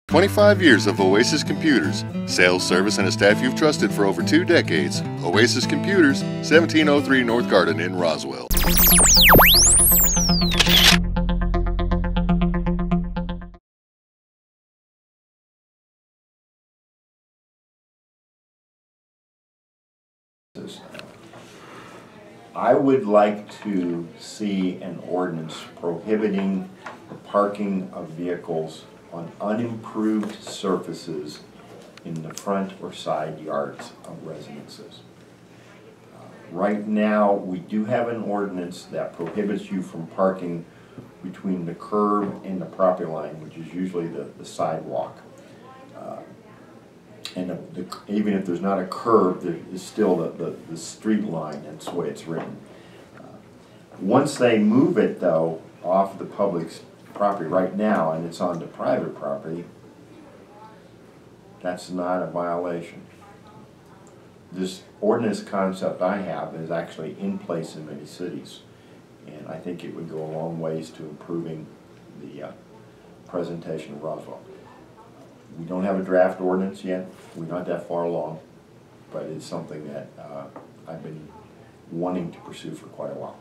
25 years of Oasis Computers. Sales, service, and a staff you've trusted for over 2 decades. Oasis Computers, 1703 North Garden in Roswell. I would like to see an ordinance prohibiting the parking of vehicles on unimproved surfaces in the front or side yards of residences. Right now, we do have an ordinance that prohibits you from parking between the curb and the property line, which is usually the sidewalk. Even if there's not a curb, there is still the street line. That's the way it's written. Once they move it, though, off the public property right now, and it's on the private property, that's not a violation. This ordinance concept I have is actually in place in many cities, and I think it would go a long ways to improving the presentation of Roswell. We don't have a draft ordinance yet. We're not that far along, but it's something that I've been wanting to pursue for quite a while.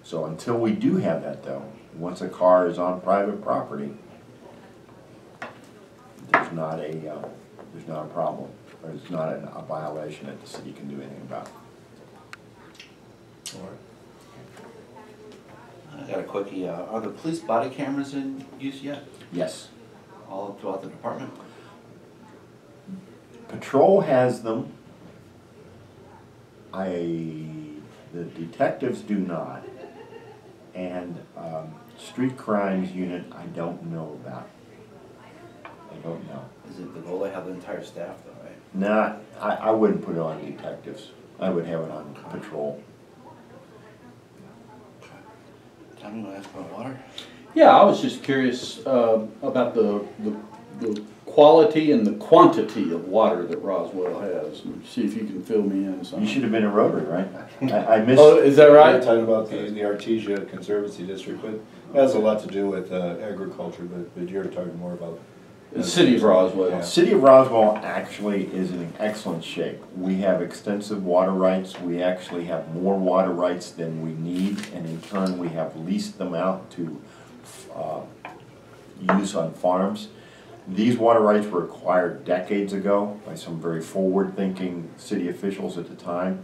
So until we do have that, though, once a car is on private property, there's not a problem, or it's not a violation that the city can do anything about. All right. I got a quickie. Are the police body cameras in use yet? Yes. All throughout the department? Patrol has them. The detectives do not. And street crimes unit, I don't know about. I don't know. Is it the goal to have the entire staff though, right? Nah, I wouldn't put it on detectives. I would have it on patrol. Tom, you want to ask about water? Yeah, I was just curious about the quality and the quantity of water that Roswell has. See if you can fill me in. You should have been a Rotary, right? I missed. Oh, is that right? You're talking about the Artesia Conservancy District, but it has a lot to do with agriculture, but you're talking more about the city of Roswell. The city of Roswell actually is in excellent shape. We have extensive water rights. We actually have more water rights than we need, and in turn we have leased them out to use on farms. These water rights were acquired decades ago by some very forward-thinking city officials at the time.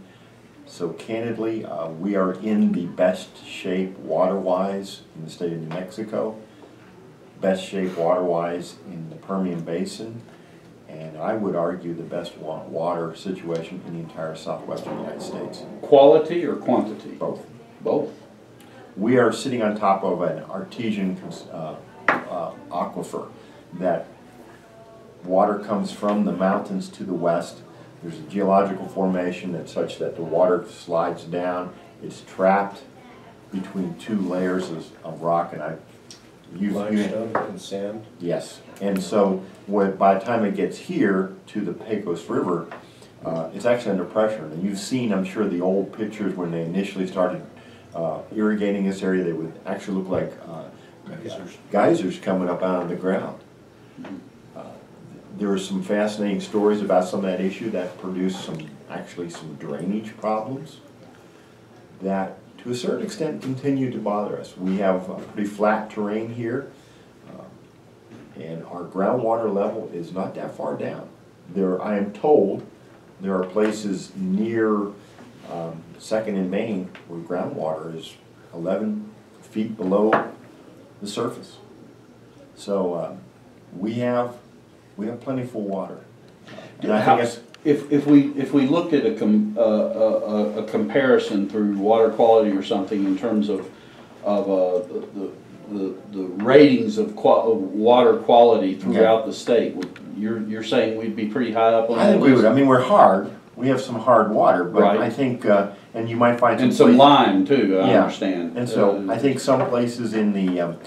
So candidly, we are in the best shape water-wise in the state of New Mexico, best shape water-wise in the Permian Basin, and I would argue the best water situation in the entire southwestern United States. Quality or quantity? Both. Both. We are sitting on top of an artesian aquifer that water comes from the mountains to the west. There's a geological formation that's such that the water slides down. It's trapped between 2 layers of rock, and limestone and sand. Yes, and so by the time it gets here to the Pecos River, it's actually under pressure. And you've seen, I'm sure, the old pictures when they initially started irrigating this area. They would actually look like geysers coming up out of the ground. There are some fascinating stories about some of that issue that produced actually some drainage problems that to a certain extent continue to bother us. We have a pretty flat terrain here, and our groundwater level is not that far down. I am told there are places near 2nd and Main where groundwater is 11 feet below the surface. So we have plenty full water. And I think if we looked at a comparison through water quality or something in terms of the ratings of water quality throughout the state, you're saying we'd be pretty high up on that list? I think we would. I mean, we're hard. We have some hard water, but right. I think, and you might find some lime too. I understand. And so I think some places in the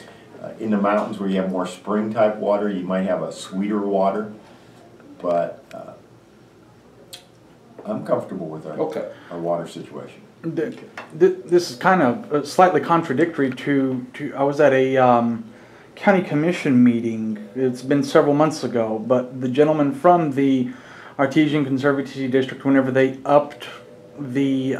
mountains where you have more spring type water, you might have a sweeter water, but I'm comfortable with our water situation. This is kind of slightly contradictory to I was at a county commission meeting, it's been several months ago, but the gentleman from the Artesian Conservancy District, whenever they upped the,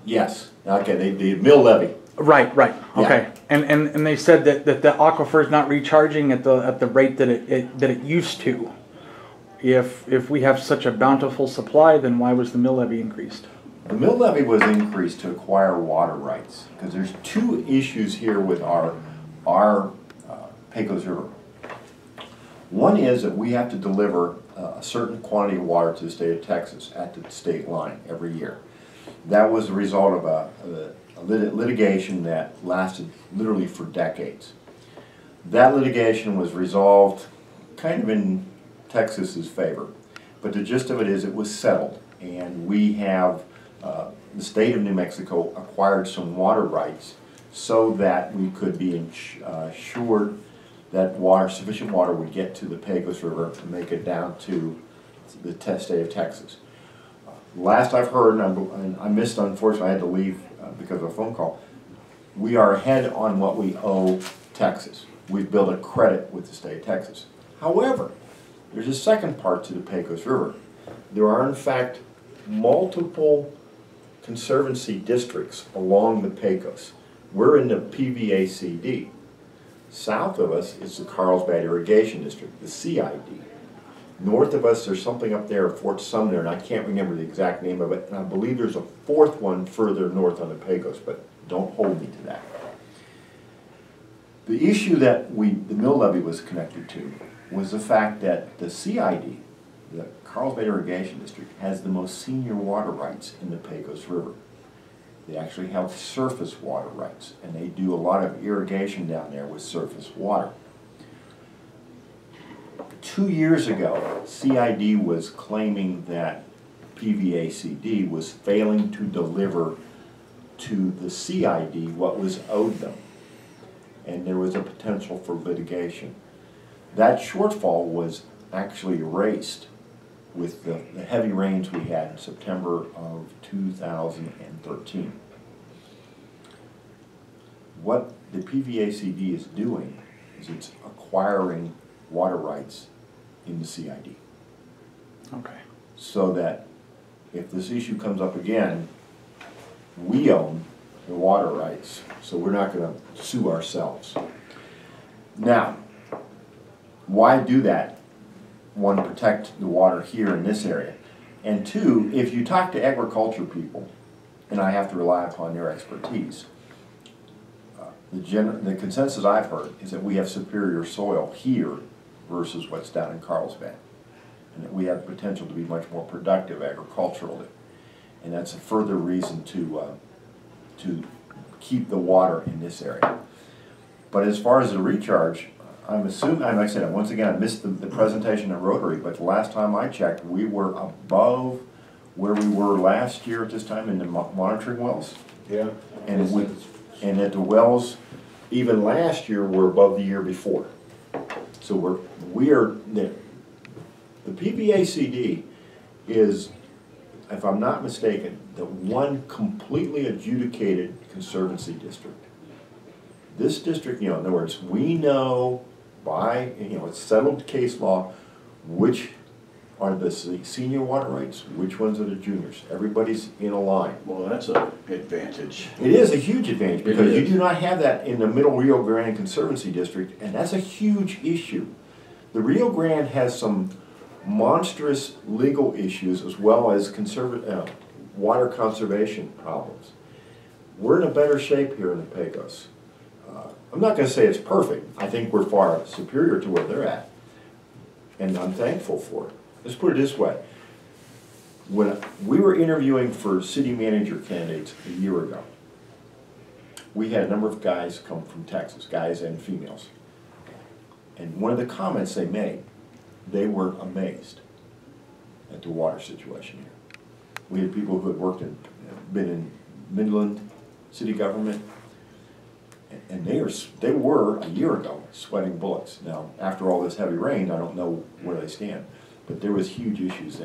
yes, okay, the mill levy. right, Yeah. okay. And they said that the aquifer is not recharging at the rate that it used to. If we have such a bountiful supply, then why was the mill levy increased? The mill levy was increased to acquire water rights, because there's two issues here with our Pecos River. One is that we have to deliver a certain quantity of water to the state of Texas at the state line every year. That was the result of a litigation that lasted literally for decades. That litigation was resolved kind of in Texas's favor, but the gist of it is it was settled, and we have the state of New Mexico acquired some water rights so that we could be assured that sufficient water would get to the Pecos River to make it down to the state of Texas. Last I've heard, and I missed, unfortunately I had to leave because of a phone call, we are ahead on what we owe Texas. We've built a credit with the state of Texas. However, there's a second part to the Pecos River. There are in fact multiple conservancy districts along the Pecos. We're in the PVACD. South of us is the Carlsbad Irrigation District, the CID. North of us, there's something up there at Fort Sumner, and I can't remember the exact name of it, and I believe there's a fourth one further north on the Pecos, but don't hold me to that. The issue that the mill levy was connected to was the fact that the CID, the Carlsbad Irrigation District, has the most senior water rights in the Pecos River. They actually have surface water rights, and they do a lot of irrigation down there with surface water. 2 years ago, CID was claiming that PVACD was failing to deliver to the CID what was owed them, and there was a potential for litigation. That shortfall was actually erased with the heavy rains we had in September of 2013. What the PVACD is doing is it's acquiring water rights in the CID. Okay. So that if this issue comes up again, we own the water rights, so we're not going to sue ourselves. Now, why do that? One, protect the water here in this area. And two, if you talk to agriculture people, and I have to rely upon their expertise, the consensus I've heard is that we have superior soil here versus what's down in Carlsbad, and that we have potential to be much more productive agriculturally. And that's a further reason to keep the water in this area. But as far as the recharge, I'm assuming, like I said, once again, I missed the presentation at Rotary, but the last time I checked, we were above where we were last year at this time in the monitoring wells. Yeah. And at the wells, even last year, we're above the year before. So the PVACD is, if I'm not mistaken, the one completely adjudicated conservancy district. This district, in other words, we know by, it's settled case law, which are the senior water rights, which ones are the juniors. Everybody's in a line. Well, that's an advantage. It is a huge advantage because you do not have that in the Middle Rio Grande Conservancy District, and that's a huge issue. The Rio Grande has some monstrous legal issues as well as water conservation problems. We're in a better shape here in the Pecos. I'm not going to say it's perfect. I think we're far superior to where they're at, and I'm thankful for it. Let's put it this way. When we were interviewing for city manager candidates a year ago, we had a number of guys come from Texas, guys and females. And one of the comments they made, they were amazed at the water situation here. We had people who had been in Midland city government, and they were a year ago sweating bullets. Now, after all this heavy rain, I don't know where they stand, but there was huge issues there.